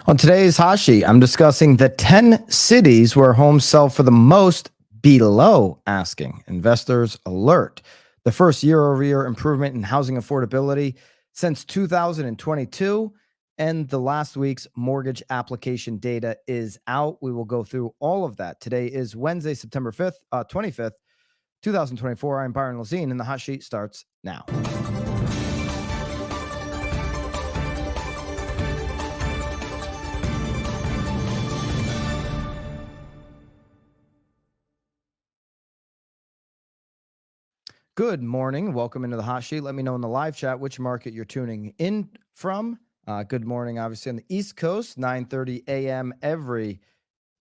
On today's Hashi, I'm discussing the 10 cities where homes sell for the most below asking. Investors alert. The first year-over-year improvement in housing affordability since 2022, and the last week's mortgage application data is out. We will go through all of that. Today is Wednesday, September 5th, 25th, 2024. I'm Byron Lazine, and the Hot Sheet starts now. Good morning. Welcome into the Hot Sheet. Let me know in the live chat which market you're tuning in from. Good morning, obviously, on the East Coast, 9:30 a.m. every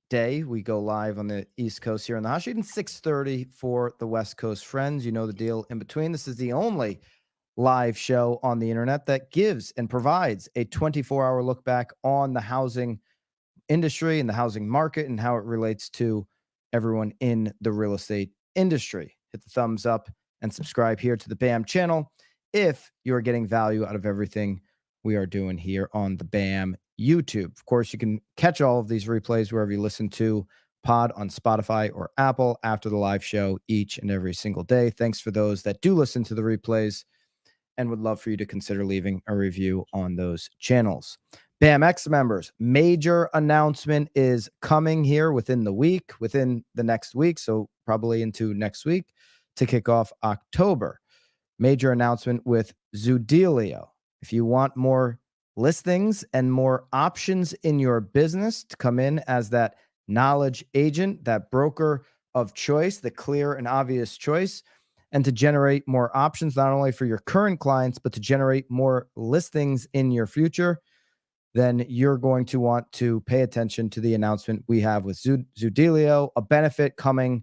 day. We go live on the East Coast here on the Hot Sheet, and 6:30 for the West Coast friends. You know the deal in between. This is the only live show on the internet that gives and provides a 24-hour look back on the housing industry and the housing market and how it relates to everyone in the real estate industry. Hit the thumbs up and subscribe here to the BAM channel if you're getting value out of everything we are doing here on the BAM YouTube. Of course, you can catch all of these replays wherever you listen to pod on Spotify or Apple after the live show each and every single day. Thanks for those that do listen to the replays and would love for you to consider leaving a review on those channels. BAMX members, major announcement is coming here within the next week, so probably into next week to kick off October. Major announcement with 𝐷𝐤𝐚𝐢𝐤. If you want more listings and more options in your business to come in as that knowledge agent, that broker of choice, the clear and obvious choice, and to generate more options, not only for your current clients, but to generate more listings in your future, then you're going to want to pay attention to the announcement we have with 𝐷𝐤𝐚𝐢𝐤, a benefit coming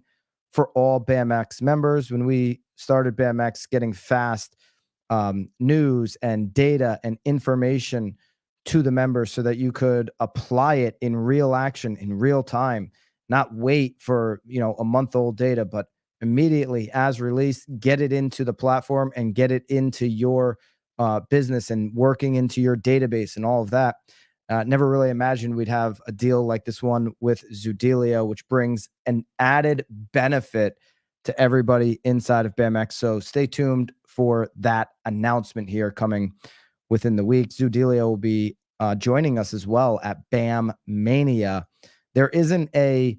for all BAMX members. When we started BAMX, getting fast news and data and information to the members so that you could apply it in real action, in real time, not wait for a month-old data, but immediately as released, get it into the platform and get it into your business and working into your database and all of that. Never really imagined we'd have a deal like this one with 𝐷𝐤𝐚𝐢𝐤, which brings an added benefit to everybody inside of BAMX. So stay tuned for that announcement here coming within the week. 𝐷𝐤𝐚𝐢𝐤 will be joining us as well at BAM Mania. There isn't a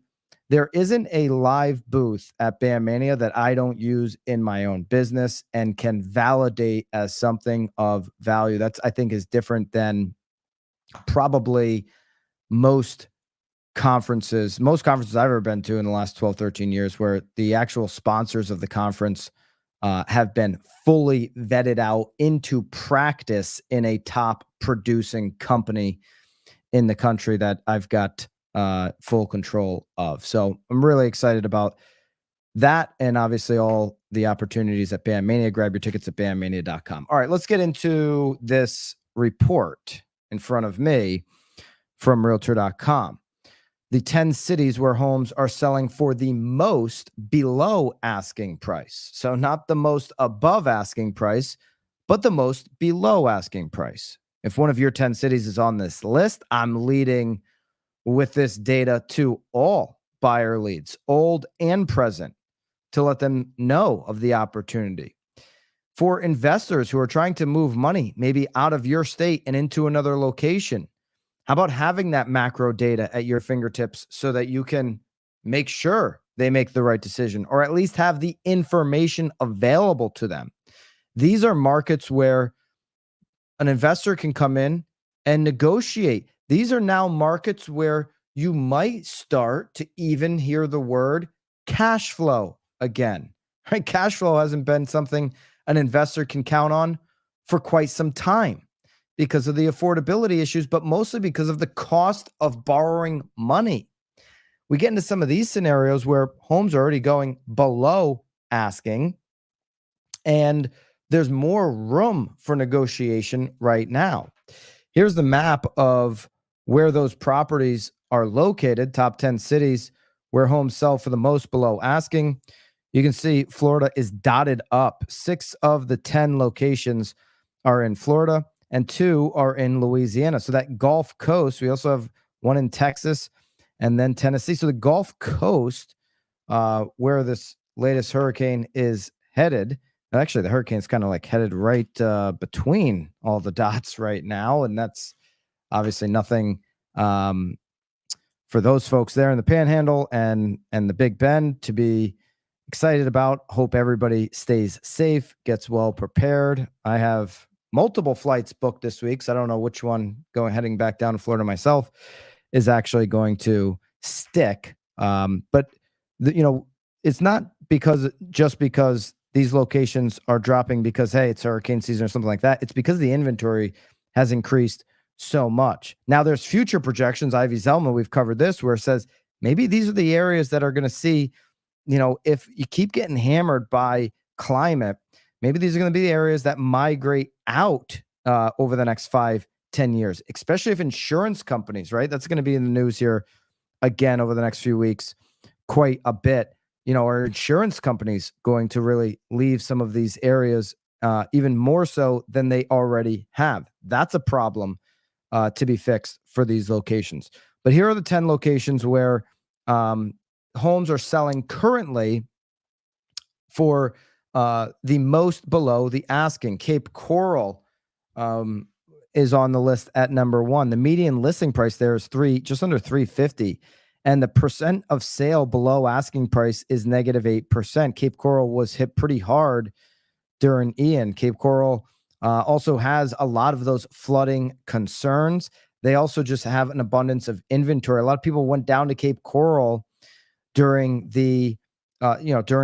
live booth at BAM Mania that I don't use in my own business and can validate as something of value. That's, I think, is different than probably most conferences I've ever been to in the last 12, 13 years, where the actual sponsors of the conference have been fully vetted out into practice in a top producing company in the country that I've got full control of. So I'm really excited about that, and obviously all the opportunities at BAM Mania. Grab your tickets at bammania.com. All right, let's get into this report in front of me from Realtor.com. The 10 cities where homes are selling for the most below asking price. So not the most above asking price, but the most below asking price. If one of your 10 cities is on this list, I'm leading with this data to all buyer leads, old and present, to let them know of the opportunity. For investors who are trying to move money, maybe out of your state and into another location, how about having that macro data at your fingertips so that you can make sure they make the right decision, or at least have the information available to them? These are markets where an investor can come in and negotiate. These are now markets where you might start to even hear the word cash flow again. Right? Cash flow hasn't been something an investor can count on for quite some time because of the affordability issues, but mostly because of the cost of borrowing money. We get into some of these scenarios where homes are already going below asking, and there's more room for negotiation right now. Here's the map of where those properties are located, top 10 cities where homes sell for the most below asking. You can see Florida is dotted up. 6 of the 10 locations are in Florida, and 2 are in Louisiana. So that Gulf Coast, we also have one in Texas and then Tennessee. So the Gulf Coast, where this latest hurricane is headed. Actually, the hurricane's kind of like headed right between all the dots right now, and that's obviously nothing for those folks there in the Panhandle and the Big Bend to be excited about. Hope everybody stays safe, gets well prepared. I have multiple flights booked this week, so I don't know which one heading back down to Florida myself is actually going to stick. But it's not just because these locations are dropping because, hey, it's hurricane season or something like that. It's because the inventory has increased so much. Now there's future projections. 𝐌𝐸𝐤𝐚𝐚𝐢𝐤, we've covered this, where it says maybe these are the areas that are going to see, if you keep getting hammered by climate, maybe these are going to be the areas that migrate out over the next 5-10 years, especially if insurance companies, right? That's going to be in the news here again over the next few weeks, quite a bit. Are insurance companies going to really leave some of these areas even more so than they already have? That's a problem to be fixed for these locations. But here are the 10 locations where homes are selling currently for the most below the asking. Cape Coral is on the list at number 1. The median listing price there is just under 350, and the percent of sale below asking price is -8%. Cape Coral was hit pretty hard during Ian. Cape Coral also has a lot of those flooding concerns. They also just have an abundance of inventory. A lot of people went down to Cape Coral during during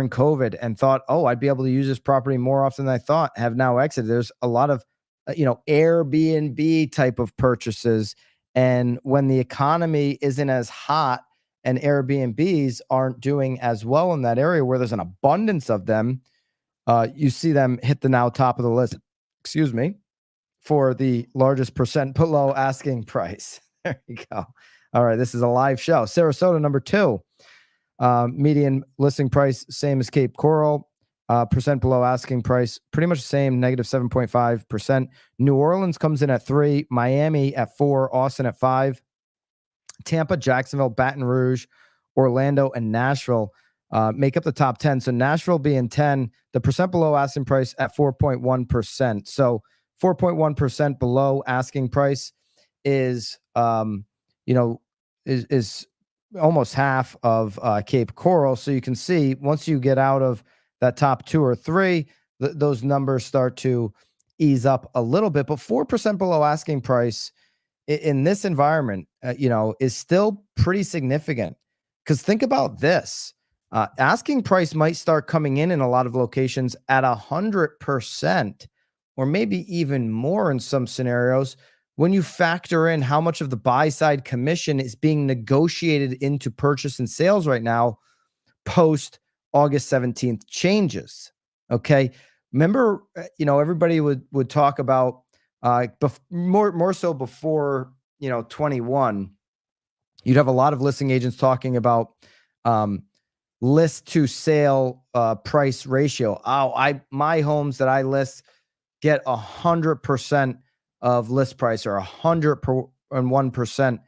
COVID and thought, oh, I'd be able to use this property more often than I thought, have now exited. There's a lot of, Airbnb type of purchases. And when the economy isn't as hot and Airbnbs aren't doing as well in that area where there's an abundance of them, you see them hit the now top of the list, for the largest percent below asking price. There you go. All right, this is a live show. Sarasota, number 2. Median listing price, same as Cape Coral. Percent below asking price, pretty much the same, -7.5%. New Orleans comes in at 3, Miami at 4, Austin at 5. Tampa, Jacksonville, Baton Rouge, Orlando, and Nashville make up the top 10. So Nashville being 10, the percent below asking price at 4.1%. So 4.1% below asking price is, is almost half of Cape Coral. So you can see once you get out of that top 2 or 3, those numbers start to ease up a little bit. But 4% below asking price in this environment, is still pretty significant. Because think about this. Asking price might start coming in a lot of locations at 100% or maybe even more in some scenarios when you factor in how much of the buy side commission is being negotiated into purchase and sales right now post August 17th changes. Okay. Remember, everybody would talk about more so before, 21, you'd have a lot of listing agents talking about list to sale price ratio. My homes that I list get 100% of list price or 101%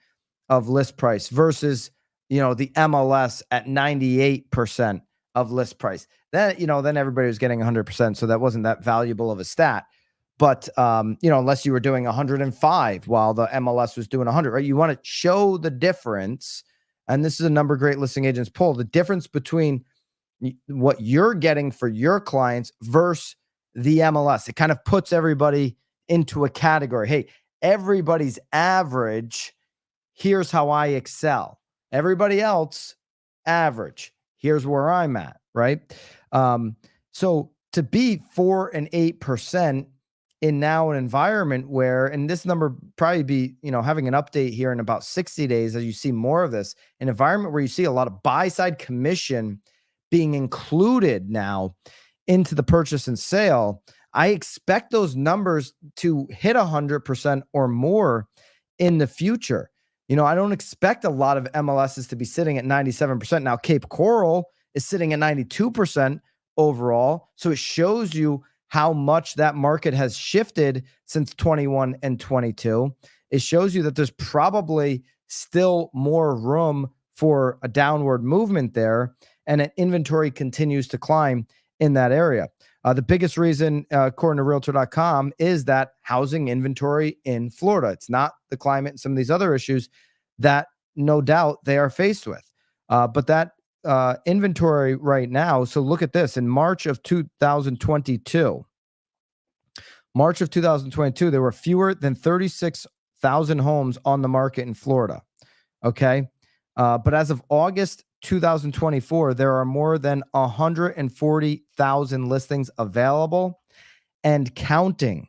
of list price versus, the MLS at 98% of list price. Then everybody was getting 100%. So that wasn't that valuable of a stat. But, unless you were doing 105 while the MLS was doing 100, right? You want to show the difference. And this is a number of great listing agents poll, the difference between what you're getting for your clients versus the MLS. It kind of puts everybody into a category. Hey, everybody's average. Here's how I excel. Everybody else average. Here's where I'm at, right? So to be 4 and 8% in now an environment where, and this number probably be, having an update here in about 60 days as you see more of this, an environment where you see a lot of buy side commission being included now into the purchase and sale. I expect those numbers to hit 100% or more in the future. I don't expect a lot of MLSs to be sitting at 97%. Now, Cape Coral is sitting at 92% overall. So it shows you how much that market has shifted since 21 and 22, it shows you that there's probably still more room for a downward movement there, and an inventory continues to climb in that area. The biggest reason, according to Realtor.com, is that housing inventory in Florida. It's not the climate and some of these other issues that no doubt they are faced with. But that inventory right now, so look at this. In March of 2022, there were fewer than 36,000 homes on the market in Florida. Okay. But as of August 2024, there are more than 140,000 listings available and counting.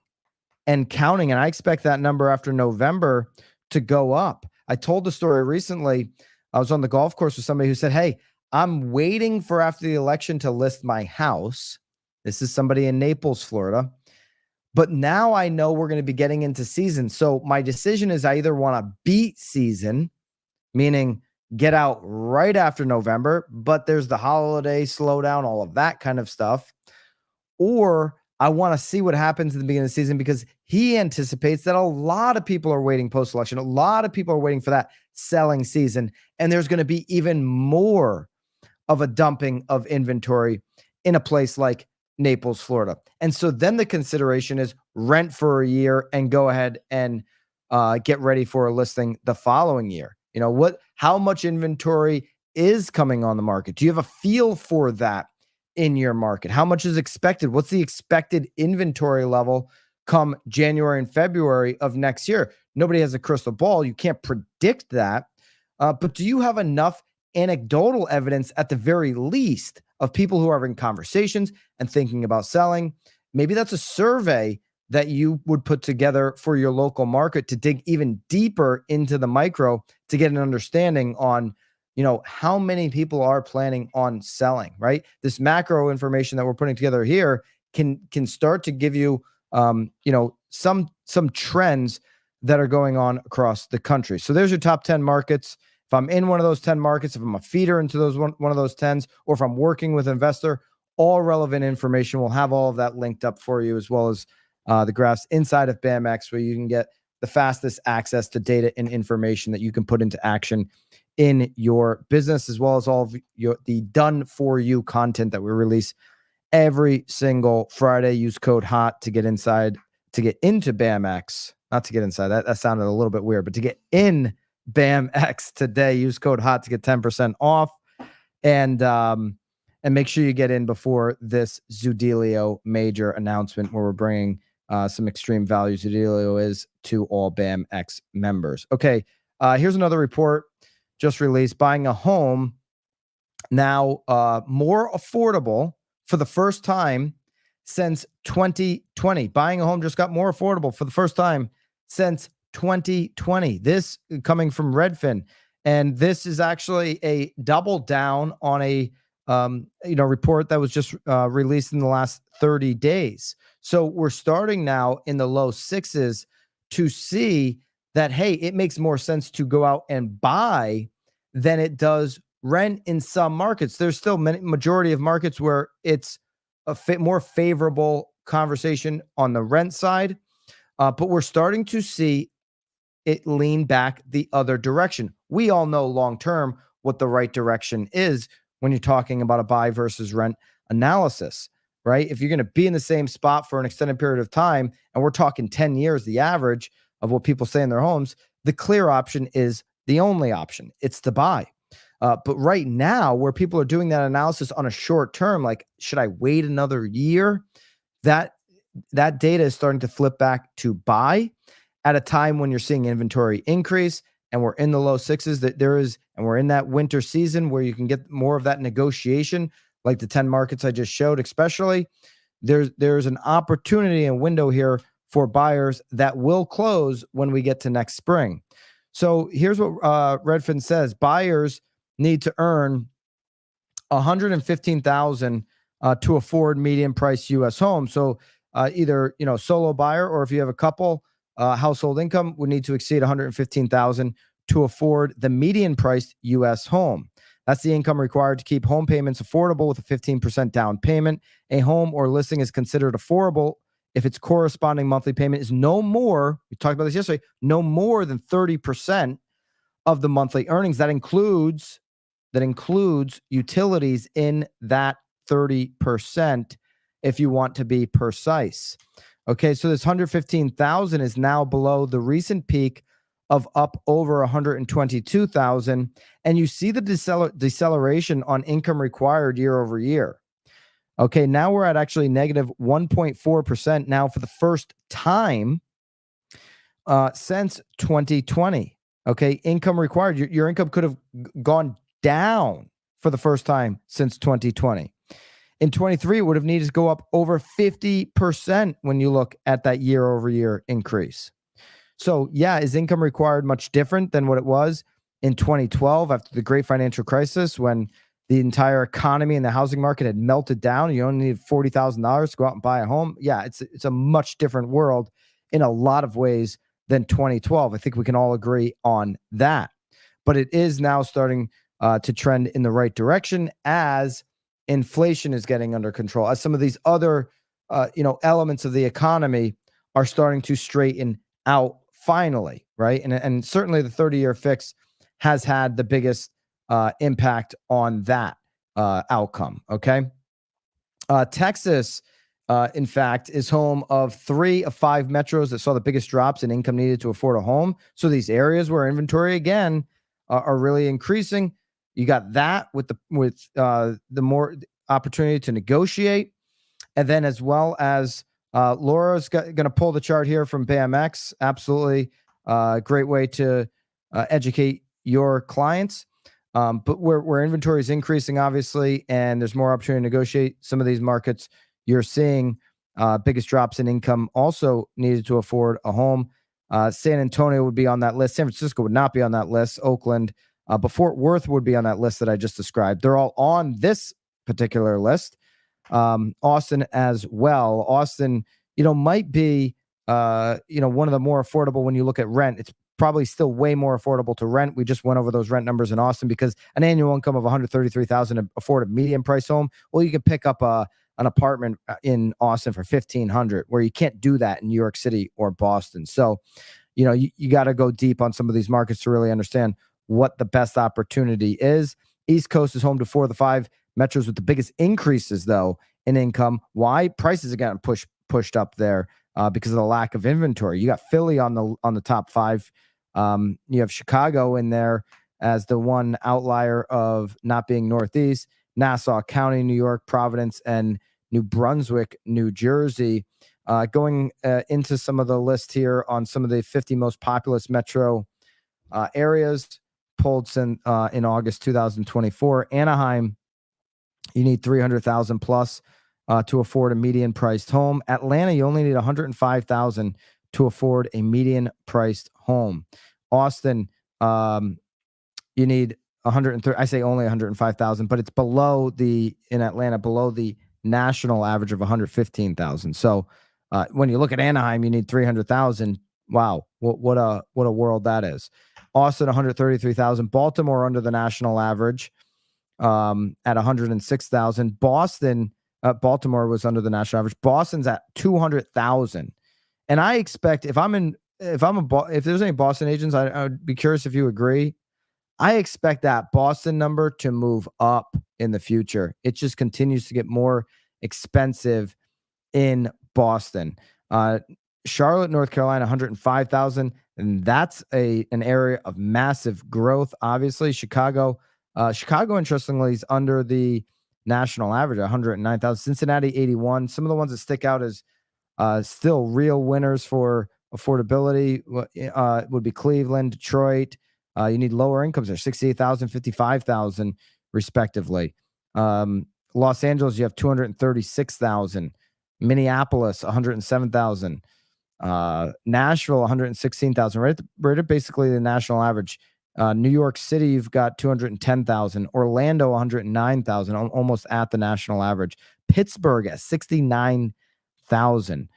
And I expect that number after November to go up. I told the story recently. I was on the golf course with somebody who said, hey, I'm waiting for after the election to list my house. This is somebody in Naples, Florida. But now I know we're going to be getting into season. So my decision is I either want to beat season, meaning get out right after November, but there's the holiday slowdown, all of that kind of stuff, or I want to see what happens at the beginning of the season, because he anticipates that a lot of people are waiting post-election. A lot of people are waiting for that selling season, and there's going to be even more of a dumping of inventory in a place like Naples, Florida. And so then the consideration is rent for a year and go ahead and get ready for a listing the following year. You know, how much inventory is coming on the market? Do you have a feel for that in your market? How much is expected? What's the expected inventory level come January and February of next year? Nobody has a crystal ball. You can't predict that. But do you have enough anecdotal evidence at the very least of people who are having conversations and thinking about selling? Maybe that's a survey that you would put together for your local market to dig even deeper into the micro to get an understanding on, how many people are planning on selling, right? This macro information that we're putting together here can start to give you, some trends that are going on across the country. So there's your top 10 markets. If I'm in one of those 10 markets, if I'm a feeder into those one of those 10s, or if I'm working with an investor, all relevant information, we'll have all of that linked up for you, as well as the graphs inside of BAMX, where you can get the fastest access to data and information that you can put into action in your business, as well as all of the done for you content that we release every single Friday. Use code HOT to get into BAMX. Not to get inside. That sounded a little bit weird, but to get in BAMX today, use code HOT to get 10% off. And make sure you get in before this Zudelio major announcement, where we're bringing some extreme value. Zudelio is to all BAMX members. Okay, here's another report just released. Buying a home now more affordable for the first time since 2020. Buying a home just got more affordable for the first time since 2020. This coming from Redfin. And this is actually a double down on a report that was just released in the last 30 days. So we're starting now in the low sixes to see that, hey, it makes more sense to go out and buy than it does rent in some markets. There's still majority of markets where it's a more favorable conversation on the rent side, but we're starting to see it lean back the other direction. We all know long-term what the right direction is when you're talking about a buy versus rent analysis, right? If you're going to be in the same spot for an extended period of time, and we're talking 10 years, the average of what people stay in their homes, the clear option is the only option. It's to buy. But right now, where people are doing that analysis on a short term, like, should I wait another year? That data is starting to flip back to buy at a time when you're seeing inventory increase, and we're in the low sixes, and we're in that winter season where you can get more of that negotiation, like the 10 markets I just showed. Especially, there's an opportunity and window here for buyers that will close when we get to next spring. So here's what Redfin says: buyers need to earn $115,000 to afford median price U.S. home. So either solo buyer, or if you have a couple, household income would need to exceed $115,000 to afford the median priced U.S. home. That's the income required to keep home payments affordable with a 15% down payment. A home or listing is considered affordable if its corresponding monthly payment is no more, we talked about this yesterday, no more than 30% of the monthly earnings. That includes utilities in that 30%, if you want to be precise. Okay, so this 115,000 is now below the recent peak of up over 122,000, and you see the deceleration on income required year over year. Okay, now we're at actually negative 1.4% now for the first time since 2020. Okay, income required. Your income could have gone down for the first time since 2020. In 23, it would have needed to go up over 50% when you look at that year over year increase. So, yeah, is income required much different than what it was in 2012 after the great financial crisis when the entire economy and the housing market had melted down? You only need $40,000 to go out and buy a home. Yeah, it's a much different world in a lot of ways than 2012. I think we can all agree on that. But it is now starting to trend in the right direction as inflation is getting under control, as some of these other elements of the economy are starting to straighten out finally, right? And certainly the 30-year fix has had the biggest impact on that outcome, okay? Texas, in fact, is home of 3 of 5 metros that saw the biggest drops in income needed to afford a home. So these areas where inventory, again, are really increasing. You got that with the more opportunity to negotiate. And then as well as Laura's going to pull the chart here from BAMX. Absolutely great way to educate your clients. But where inventory is increasing, obviously, and there's more opportunity to negotiate, some of these markets you're seeing biggest drops in income also needed to afford a home. San Antonio would be on that list. San Francisco would not be on that list. Oakland, but Fort Worth would be on that list that I just described. They're all on this particular list. Austin as well. Austin, might be, one of the more affordable when you look at rent. It's probably still way more affordable to rent. We just went over those rent numbers in Austin because an annual income of $133,000 to afford a medium price home. Well, you can pick up an apartment in Austin for $1,500, where you can't do that in New York City or Boston. So, you got to go deep on some of these markets to really understand what the best opportunity is. East Coast is home to 4 of the 5 metros with the biggest increases, though, in income. Why? Prices are getting pushed up there because of the lack of inventory. You got Philly on the top 5. You have Chicago in there as the one outlier of not being Northeast. Nassau County, New York, Providence, and New Brunswick, New Jersey. Going into some of the list here on some of the 50 most populous metro areas pulled in August 2024. Anaheim, you need 300,000 plus to afford a median priced home. Atlanta, you only need 105,000 to afford a median priced home. Austin, you need 130. I say only 105,000, but it's in Atlanta below the national average of 115,000. So when you look at Anaheim, you need 300,000. Wow, what a world that is. Austin, 133,000. Baltimore under the national average at 106,000. Baltimore was under the national average. Boston's at 200,000. And I expect if there's any Boston agents, I would be curious if you agree. I expect that Boston number to move up in the future. It just continues to get more expensive in Boston. Charlotte, North Carolina, 105,000. And that's an area of massive growth. Obviously, Chicago, interestingly, is under the national average, 109,000. Cincinnati, 81. Some of the ones that stick out as still real winners for affordability would be Cleveland, Detroit. You need lower incomes there, 68,000, 55,000, respectively. Los Angeles, you have 236,000. Minneapolis, 107,000. Nashville, 116,000, right at basically the national average. New York City, you've got 210,000. Orlando, 109,000, almost at the national average. Pittsburgh at 69,000.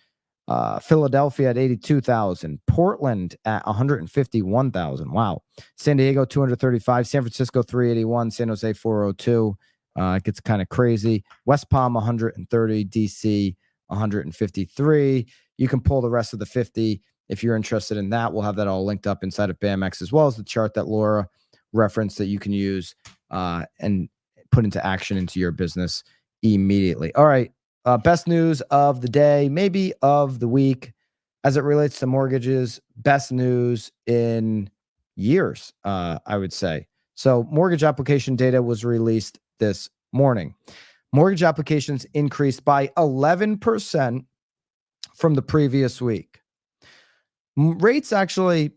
Philadelphia at 82,000, Portland at 151,000. Wow. San Diego 235, San Francisco 381, San Jose 402. It gets kind of crazy. West Palm 130, DC 153. You can pull the rest of the 50 if you're interested in that. We'll have that all linked up inside of BAMX, as well as the chart that Laura referenced that you can use and put into action into your business immediately. All right. Best news of the day, maybe of the week, as it relates to mortgages. Best news in years, I would say. So mortgage application data was released this morning. Mortgage applications increased by 11% from the previous week. Rates actually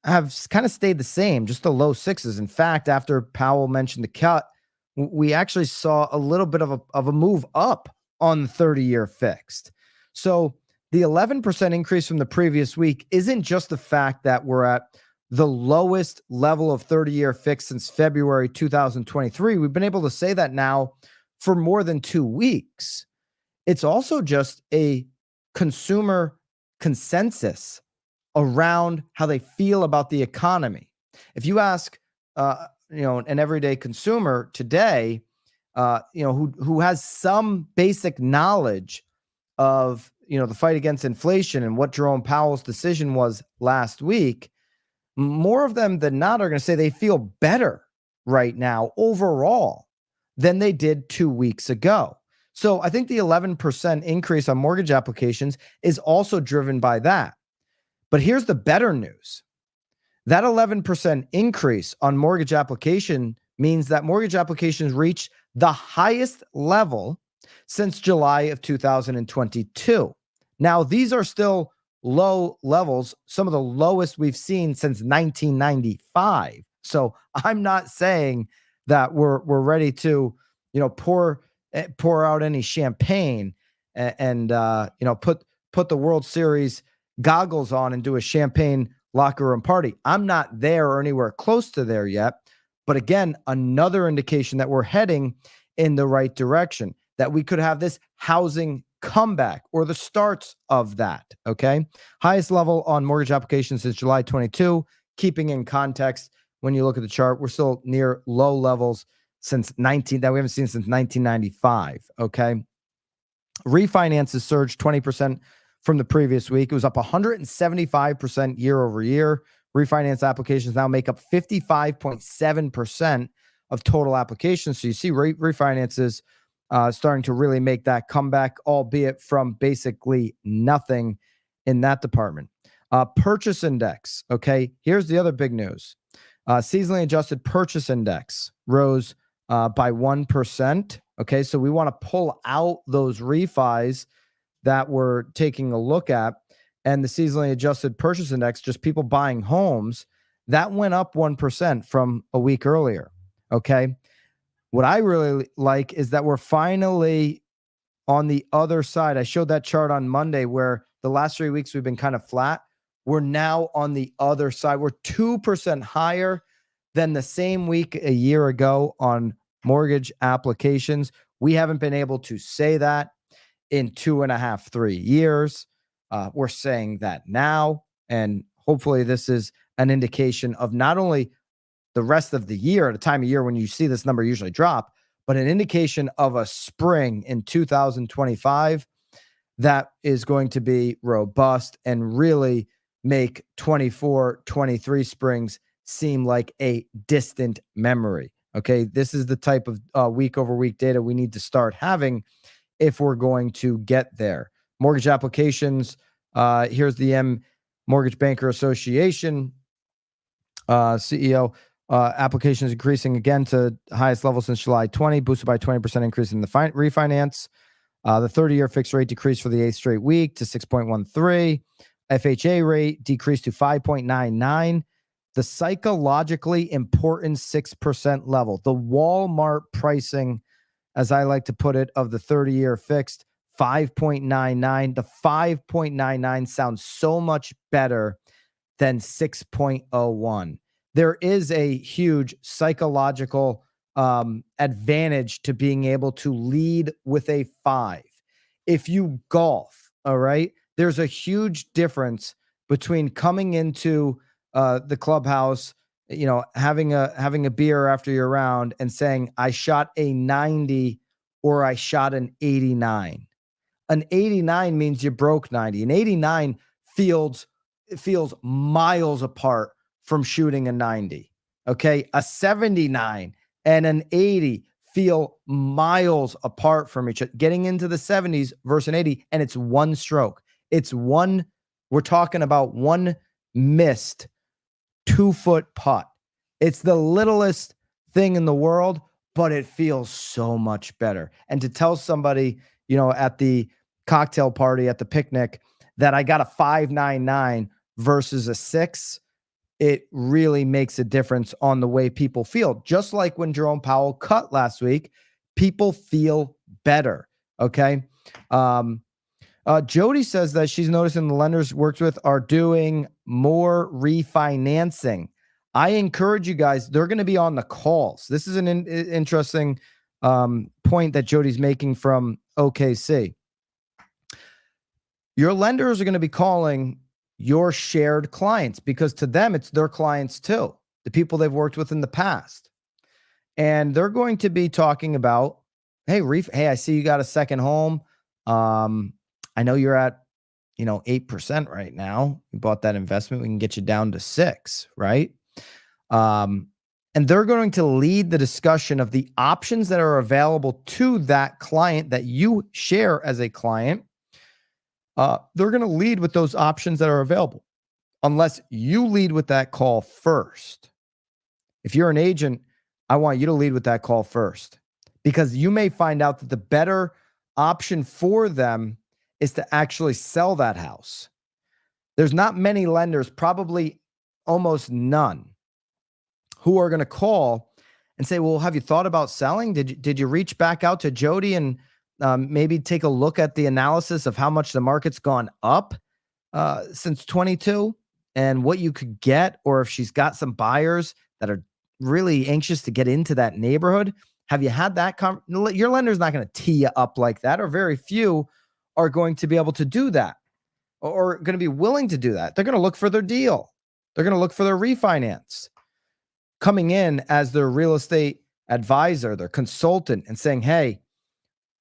have kind of stayed the same, just the low sixes. In fact, after Powell mentioned the cut, we actually saw a little bit of a move up on the 30-year fixed. So the 11% increase from the previous week isn't just the fact that we're at the lowest level of 30-year fixed since February 2023. We've been able to say that now for more than 2 weeks. It's also just a consumer consensus around how they feel about the economy. If you ask, an everyday consumer today, who has some basic knowledge of, the fight against inflation and what Jerome Powell's decision was last week, more of them than not are going to say they feel better right now overall than they did 2 weeks ago. So I think the 11% increase on mortgage applications is also driven by that. But here's the better news. That 11% increase on mortgage application means that mortgage applications reached the highest level since July of 2022. Now, these are still low levels, some of the lowest we've seen since 1995. So I'm not saying that we're ready to, pour out any champagne and put the World Series goggles on and do a champagne locker room party. I'm not there or anywhere close to there yet. But again, another indication that we're heading in the right direction, that we could have this housing comeback or the starts of that. Okay. Highest level on mortgage applications since July 22. Keeping in context, when you look at the chart, we're still near low levels that we haven't seen since 1995. Okay. Refinances surged 20% from the previous week. It was up 175% year over year. Refinance applications now make up 55.7% of total applications. So you see refinances starting to really make that comeback, albeit from basically nothing in that department. Purchase index. Okay, here's the other big news. Seasonally adjusted purchase index rose by 1%. Okay, so we want to pull out those refis that we're taking a look at, and the seasonally adjusted purchase index, just people buying homes, that went up 1% from a week earlier. Okay. What I really like is that we're finally on the other side. I showed that chart on Monday where the last 3 weeks we've been kind of flat. We're now on the other side. We're 2% higher than the same week a year ago on mortgage applications. We haven't been able to say that in 2.5, 3 years. We're saying that now, and hopefully this is an indication of not only the rest of the year, at a time of year when you see this number usually drop, but an indication of a spring in 2025 that is going to be robust and really make 24, 23 springs seem like a distant memory. Okay, this is the type of week over week data we need to start having if we're going to get there. Mortgage applications. Here's the Mortgage Banker Association CEO. Applications increasing again to the highest level since July 20, boosted by 20% increase in the refinance. The 30-year fixed rate decreased for the 8th straight week to 6.13. FHA rate decreased to 5.99. The psychologically important 6% level, the Walmart pricing, as I like to put it, of the 30-year fixed, 5.99. The 5.99 sounds so much better than 6.01. There is a huge psychological advantage to being able to lead with a 5. If you golf, all right, There's a huge difference between coming into the clubhouse, having a beer after your round and saying, I shot a 90 or I shot an 89. An 89 means you broke 90. An 89 feels miles apart from shooting a 90. Okay. A 79 and an 80 feel miles apart from each other. Getting into the 70s versus an 80, and it's one stroke. We're talking about one missed 2-foot putt. It's the littlest thing in the world, but it feels so much better. And to tell somebody, at the cocktail party, at the picnic, that I got a 5.99 versus a 6, it really makes a difference on the way people feel. Just like when Jerome Powell cut last week, people feel better. Okay. Jody says that she's noticing the lenders worked with are doing more refinancing. I encourage you guys, they're going to be on the calls. This is an interesting point that Jody's making from OKC. Your lenders are going to be calling your shared clients because to them, it's their clients too, the people they've worked with in the past. And they're going to be talking about, hey, I see you got a second home. I know you're at, 8% right now. You bought that investment. We can get you down to 6, right? And they're going to lead the discussion of the options that are available to that client that you share as a client. They're going to lead with those options that are available, unless you lead with that call first. If you're an agent, I want you to lead with that call first, because you may find out that the better option for them is to actually sell that house. There's not many lenders, probably almost none, who are going to call and say, well, have you thought about selling? Did you reach back out to Jody and maybe take a look at the analysis of how much the market's gone up since 22 and what you could get, or if she's got some buyers that are really anxious to get into that neighborhood? Have you had that? Your lender's not going to tee you up like that, or very few are going to be able to do that or going to be willing to do that. They're going to look for their deal. They're going to look for their refinance, coming in as their real estate advisor, their consultant, and saying, hey,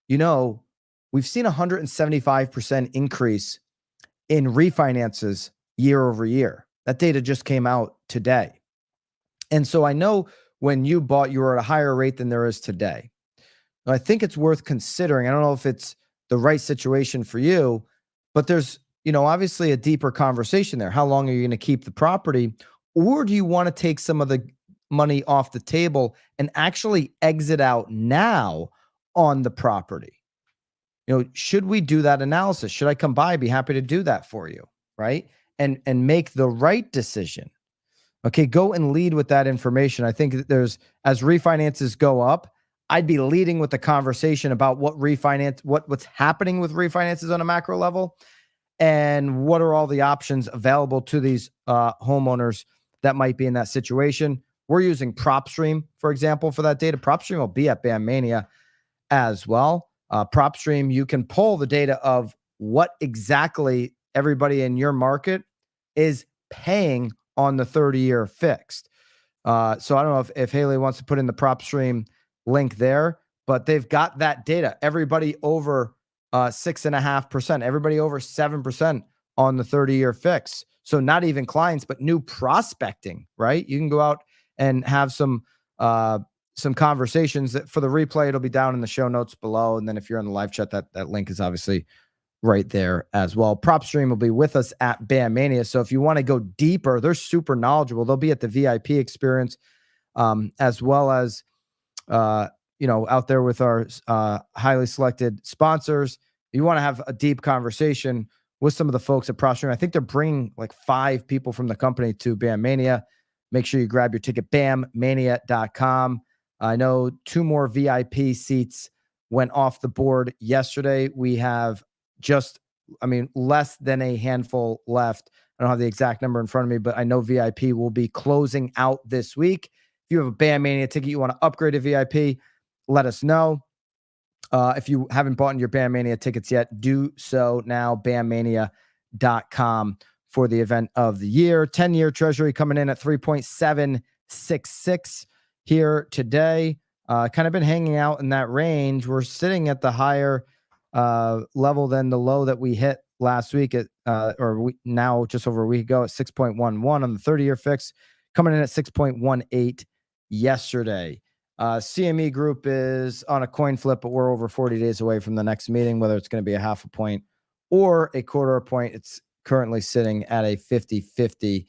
we've seen a 175% increase in refinances year over year. That data just came out today. And so I know when you bought, you were at a higher rate than there is today. Now, I think it's worth considering. I don't know if it's the right situation for you, but there's, obviously a deeper conversation there. How long are you going to keep the property? Or do you want to take some of the money off the table and actually exit out now on the property? Should we do that analysis? Should I come by? I'd be happy to do that for you, right? And make the right decision. Okay, go and lead with that information. I think that as refinances go up, I'd be leading with the conversation about what's happening with refinances on a macro level, and what are all the options available to these homeowners that might be in that situation. We're using PropStream, for example, for that data. PropStream will be at BAM Mania as well. PropStream, you can pull the data of what exactly everybody in your market is paying on the 30-year fixed. So I don't know if Haley wants to put in the PropStream link there, but they've got that data. Everybody over 6.5%, everybody over 7% on the 30-year fix. So not even clients, but new prospecting, right? You can go out and have some conversations. For the replay, it'll be down in the show notes below. And then if you're on the live chat, that link is obviously right there as well. PropStream will be with us at BAM Mania. So if you want to go deeper, they're super knowledgeable. They'll be at the VIP experience, as well as, out there with our highly selected sponsors. You want to have a deep conversation with some of the folks at PropStream. I think they're bringing like 5 people from the company to BAM Mania. Make sure you grab your ticket, bammania.com. I know 2 more VIP seats went off the board yesterday. We have less than a handful left. I don't have the exact number in front of me, but I know VIP will be closing out this week. If you have a BAM Mania ticket, you want to upgrade to VIP, let us know. If you haven't bought your BAM Mania tickets yet, do so now, bammania.com. bam.com for the event of the year. 10-year treasury coming in at 3.766 here today. Kind of been hanging out in that range. We're sitting at the higher level than the low that we hit last week at now just over a week ago at 6.11 on the 30-year fix, coming in at 6.18 yesterday. CME Group is on a coin flip, but we're over 40 days away from the next meeting, whether it's going to be a half a point or a quarter a point. It's currently sitting at a 50-50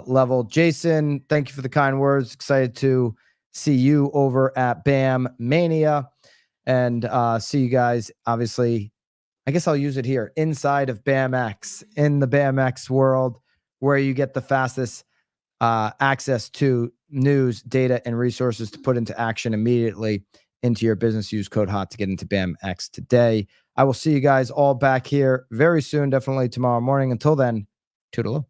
level. Jason, thank you for the kind words. Excited to see you over at BAM Mania and see you guys. Obviously, I guess I'll use it here inside of BAMX, in the BAMX world, where you get the fastest access to news, data, and resources to put into action immediately into your business. Use code HOT to get into BAMX today. I will see you guys all back here very soon, definitely tomorrow morning. Until then, toodaloo.